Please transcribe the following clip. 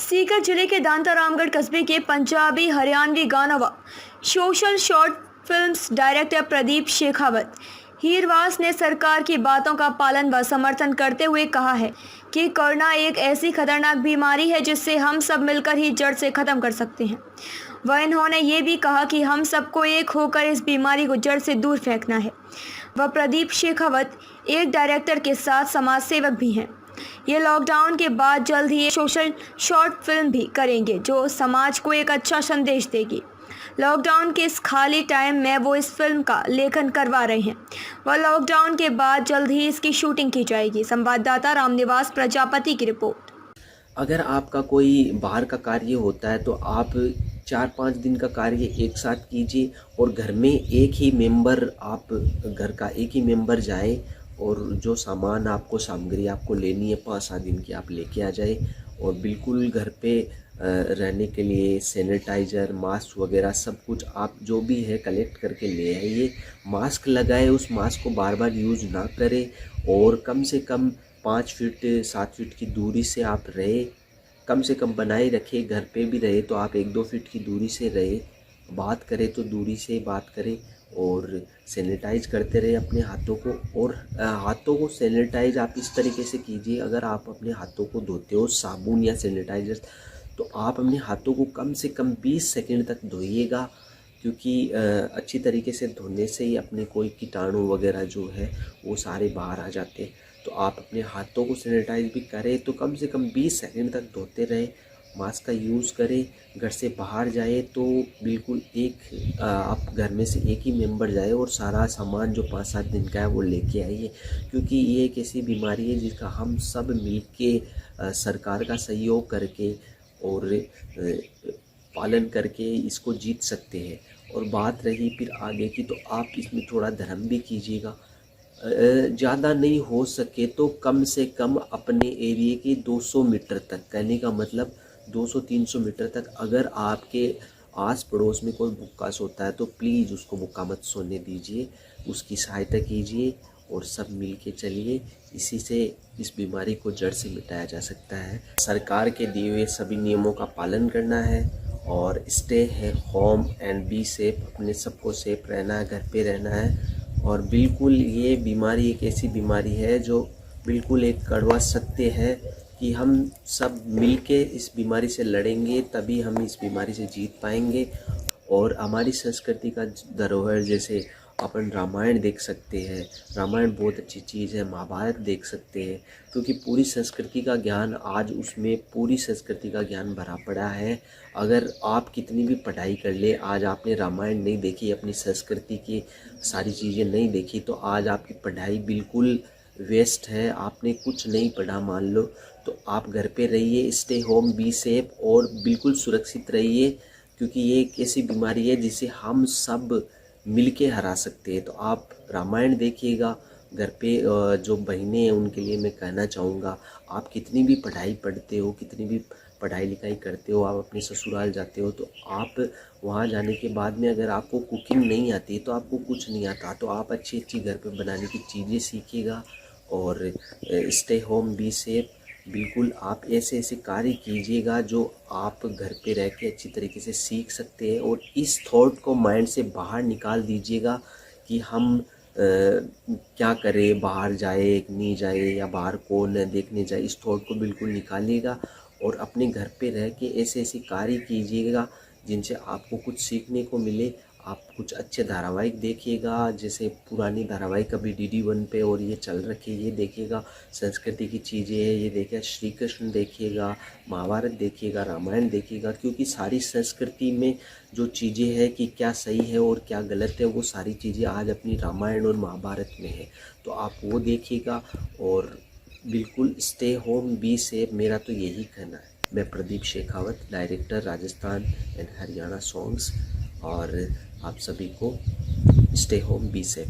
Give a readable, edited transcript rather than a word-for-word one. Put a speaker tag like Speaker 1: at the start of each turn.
Speaker 1: सीकर जिले के दांता रामगढ़ कस्बे के पंजाबी हरियाणवी गानों व social short films director Pradeep Shekhawat Heerwas ने सरकार की बातों का पालन व समर्थन करते हुए कहा है कि कोरोना एक ऐसी खतरनाक बीमारी है जिससे हम सब मिलकर ही जड़ से ख़त्म कर सकते हैं। वह इन्होंने ये भी कहा कि हम सबको एक होकर इस बीमारी को जड़ से दूर फेंकना है। वह प्रदीप शेखावत एक डायरेक्टर के साथ समाज सेवक भी हैं। ये लॉकडाउन के बाद जल्द ही एक सोशल शॉर्ट फिल्म भी करेंगे जो समाज को एक अच्छा संदेश देगी। लॉकडाउन के इस खाली टाइम में वो इस फिल्म का लेखन करवा रहे हैं। वह लॉकडाउन के बाद जल्द ही इसकी शूटिंग की जाएगी। संवाददाता रामनिवास प्रजापति की रिपोर्ट।
Speaker 2: अगर आपका कोई बाहर का कार्य होता है तो आप 4-5 दिन का कार्य एक साथ कीजिए और घर में एक ही मेंबर आप घर का एक ही मेंबर जाए और जो सामान आपको सामग्री आपको लेनी है 5-7 दिन की आप लेके आ जाए और बिल्कुल घर पे रहने के लिए सैनिटाइज़र मास्क वगैरह सब कुछ आप जो भी है कलेक्ट करके ले आइए। मास्क लगाए, उस मास्क को बार बार यूज़ ना करें और कम से कम 5 फीट 7 फीट की दूरी से आप रहे, कम से कम बनाए रखें। घर पे भी रहे तो आप 1-2 फीट की दूरी से रहे, बात करें तो दूरी से बात करें और सैनिटाइज करते रहे अपने हाथों को। और हाथों को सैनिटाइज आप इस तरीके से कीजिए, अगर आप अपने हाथों को धोते हो साबुन या सैनिटाइज़र तो आप अपने हाथों को कम से कम 20 सेकंड तक धोइएगा, क्योंकि अच्छी तरीके से धोने से ही अपने कोई कीटाणु वगैरह जो है वो सारे बाहर आ जाते हैं। तो आप अपने हाथों को सैनिटाइज भी करें तो कम से कम 20 सेकंड तक धोते रहें। मास्क का यूज़ करें। घर से बाहर जाए तो बिल्कुल आप घर में से एक ही मेंबर जाए और सारा सामान जो 5-7 दिन का है वो लेके आइए, क्योंकि ये एक ऐसी बीमारी है जिसका हम सब मिलके सरकार का सहयोग करके और पालन करके इसको जीत सकते हैं। और बात रही फिर आगे की, तो आप इसमें थोड़ा धर्म भी कीजिएगा। ज़्यादा नहीं हो सके तो कम से कम अपने एरिए के 200 मीटर तक, कहने का मतलब 200-300 मीटर तक अगर आपके आस पड़ोस में कोई भूखा सोता है तो प्लीज़ उसको भूखा मत सोने दीजिए, उसकी सहायता कीजिए और सब मिल के चलिए। इसी से इस बीमारी को जड़ से मिटाया जा सकता है। सरकार के दिए हुए सभी नियमों का पालन करना है और स्टे है होम एंड बी सेफ, अपने सबको सेफ रहना है, घर पे रहना है। और बिल्कुल ये बीमारी एक ऐसी बीमारी है जो बिल्कुल एक कड़वा सत्य है कि हम सब मिलके इस बीमारी से लड़ेंगे तभी हम इस बीमारी से जीत पाएंगे। और हमारी संस्कृति का धरोहर जैसे अपन रामायण देख सकते हैं, रामायण बहुत अच्छी चीज़ है। महाभारत देख सकते हैं, क्योंकि पूरी संस्कृति का ज्ञान आज उसमें पूरी संस्कृति का ज्ञान भरा पड़ा है। अगर आप कितनी भी पढ़ाई कर ले, आज आपने रामायण नहीं देखी, अपनी संस्कृति की सारी चीज़ें नहीं देखी तो आज आपकी पढ़ाई बिल्कुल वेस्ट है। आपने कुछ नहीं पढ़ा मान लो, तो आप घर पे रहिए, स्टे होम बी सेफ और बिल्कुल सुरक्षित रहिए, क्योंकि ये एक ऐसी बीमारी है जिसे हम सब मिलके हरा सकते हैं। तो आप रामायण देखिएगा। घर पे जो बहनें हैं उनके लिए मैं कहना चाहूँगा, आप कितनी भी पढ़ाई पढ़ते हो, कितनी भी पढ़ाई लिखाई करते हो, आप अपने ससुराल जाते हो तो आप वहाँ जाने के बाद में अगर आपको कुकिंग नहीं आती तो आपको कुछ नहीं आता, तो आप अच्छी अच्छी घर पे बनाने की चीज़ें सीखिएगा और स्टे होम बी सेफ। बिल्कुल आप ऐसे ऐसे कार्य कीजिएगा जो आप घर पे रह के अच्छी तरीके से सीख सकते हैं। और इस थॉट को माइंड से बाहर निकाल दीजिएगा कि हम क्या करें, बाहर जाए नहीं जाए या बाहर कौन देखने जाए, इस थॉट को बिल्कुल निकालिएगा और अपने घर पे रह के ऐसे ऐसे कार्य कीजिएगा जिनसे आपको कुछ सीखने को मिले। आप कुछ अच्छे धारावाहिक देखिएगा, जैसे पुरानी धारावाहिक अभी DD1 पे और ये चल रखी है, ये देखिएगा। संस्कृति की चीज़ें है ये देखिएगा, श्री कृष्ण देखिएगा, महाभारत देखिएगा, रामायण देखिएगा, क्योंकि सारी संस्कृति में जो चीज़ें हैं कि क्या सही है और क्या गलत है वो सारी चीज़ें आज अपनी रामायण और महाभारत में है। तो आप वो देखिएगा और बिल्कुल स्टे होम बी सेफ, मेरा तो यही कहना है। मैं Pradeep Shekhawat, director Rajasthan and Haryana songs, और आप सभी को स्टे होम बी सेफ।